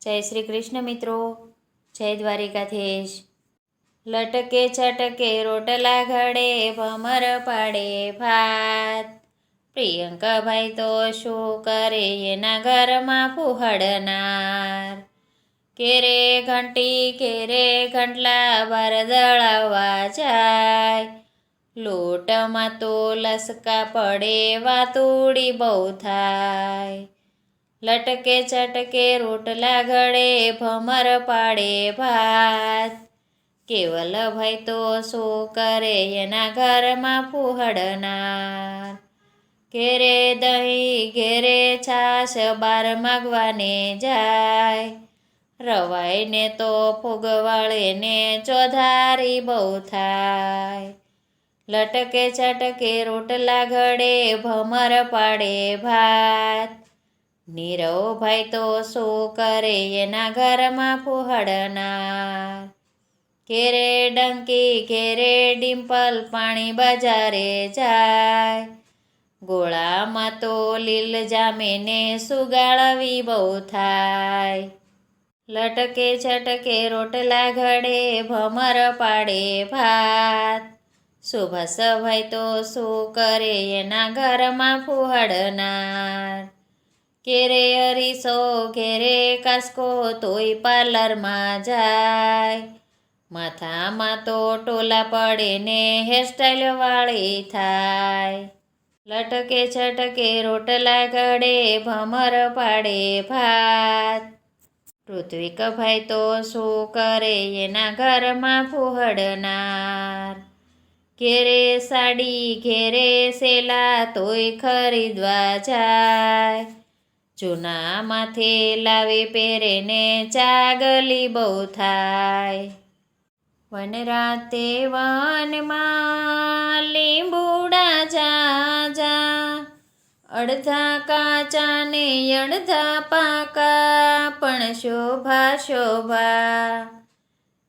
જય શ્રી કૃષ્ણ મિત્રો, જય દ્વારિકાધીશ। લટકે છટકે રોટલા ઘડે, ભમર પાડે ભાત। પ્રિયંકાભાઈ તો શું કરે, એના ઘરમાં ફૂહડનાર। કેરે ઘંટી કેરે ઘંટલા, બાર દળાવવા જાય। લોટમાં તો લસકા પડે, વાતુડી બહુ થાય। લટકે ચટકે રોટલા ઘડે, ભમર પાડે ભાત। કેવલભાઈ તો શું કરે, એના ઘરમાં ફૂહડનાર। ઘેરે દહીં ઘેરે છાશ, બાર માગવાને જાય। રવાઈને તો ફૂગવાળે ને, ચોધારી બહુ થાય। લટકે ચટકે રોટલા ઘડે, ભમર પાડે ભાત। નીરવભાઈ તો શું કરે, એના ઘરમાં ફૂહડનાર। ઘેરે ડંકી ઘેરે ડિમ્પલ, પાણી બજારે જાય। ગોળામાં તો લીલ જામે ને, સુગાળવી બહુ થાય। લટકે છટકે રોટલા ઘડે, ભમર પાડે ભાત। સુભાષભાઈ તો શું કરે, એના ઘરમાં ફૂહડનાર। ઘેરે અરીસો ઘેરે કાસ્કો, તોય પાર્લરમાં જાય। માથામાં તો ટોલા પડે ને, હેરસ્ટાઈલ વાળી થાય। લટકે છટકે રોટલા ઘડે, ભમર પાડે ભાત। ઋત્વિકભાઈ તો શું કરે, એના ઘરમાં ફૂહડનાર। ઘેરે સાડી ઘેરે સેલા, તોય ખરીદવા જાય। જૂના માથે લાવે પહેરે ને, ચાગલી બહુ થાય। વનરાતે વનમાં લીંબુડા ઝાઝા, અડધા કાચા ને અડધા પાકા, પણ શોભા શોભા।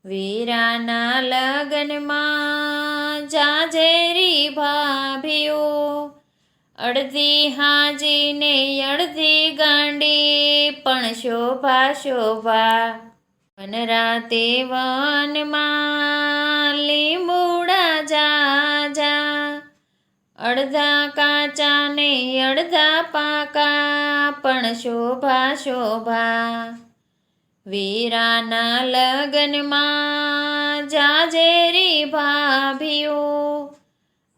વીરાના લગ્નમાં જાજેરી ભાભીઓ, અડધી હાજી ને અડધી ગાંડી, પણ શોભા શોભા। વનરાતે વનમાં લીંબુડા ઝાઝા, અડધા કાચા ને અડધા પાકા, પણ શોભા શોભા। વીરાના લગ્નમાં જાજેરી ભાભીઓ,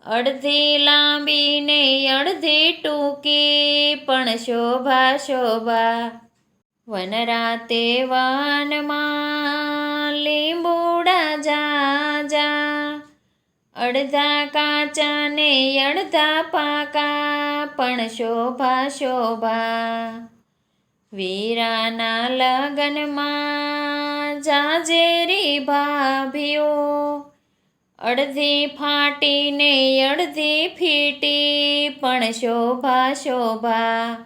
અડધી લાંબી ને અડધી ટૂંકી, પણ શોભા શોભા। વનરાતે વનમાં લીંબુડા ઝાઝા, અડધા કાચા ને અડધા પાકા, પણ શોભા શોભા। વીરાના લગ્નમાં જાજેરી ભાભીઓ, અડધી ફાટી ને અડધી ફીટી, પણ શોભા શોભા।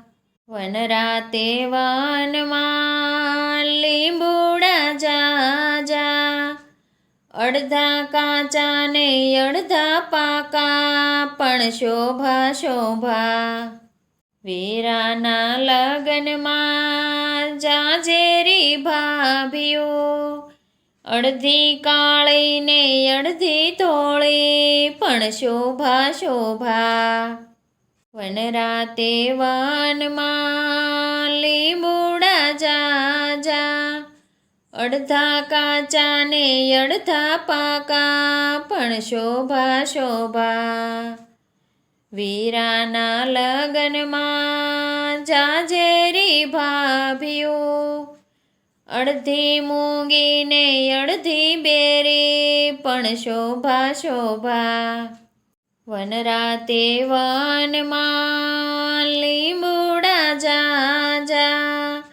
વનરાતે વનમાં લીંબુડા ઝાઝા, અડધા કાચા ને અડધા પાકા, પણ શોભા શોભા। વીરાના લગ્નમાં જાજેરી ભાભીઓ, અડધી કાળી ને અડધી ધોળી, પણ શોભા શોભા। વનરાતે વનમાં લીંબુડા ઝાઝા, અડધા કાચા ને અડધા પાકા, પણ શોભા શોભા। વીરાના લગ્નમાં જાજેરી ભાભીઓ, અડધી મૂંગી ને અડધી બેરી, પણ શોભા શોભા। વનરાતે વનમાં લીંબુડા ઝાઝા,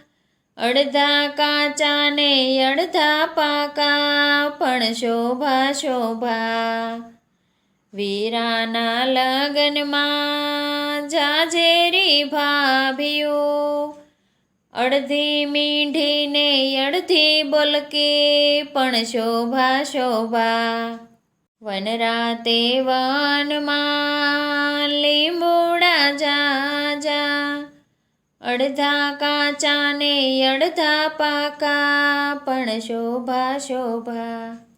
અડધા કાચા ને અડધા પાકા, પણ શોભા શોભા। વીરાના લગ્નમાં જાજેરી ભાભીઓ, અડધી મીંઢી ને અડધી બોલકી, પણ શોભા શોભા। વનરાતે વનમાં લીંબુડા ઝાઝા, અડધા કાચા ને અડધા પાકા પણ શોભા શોભા.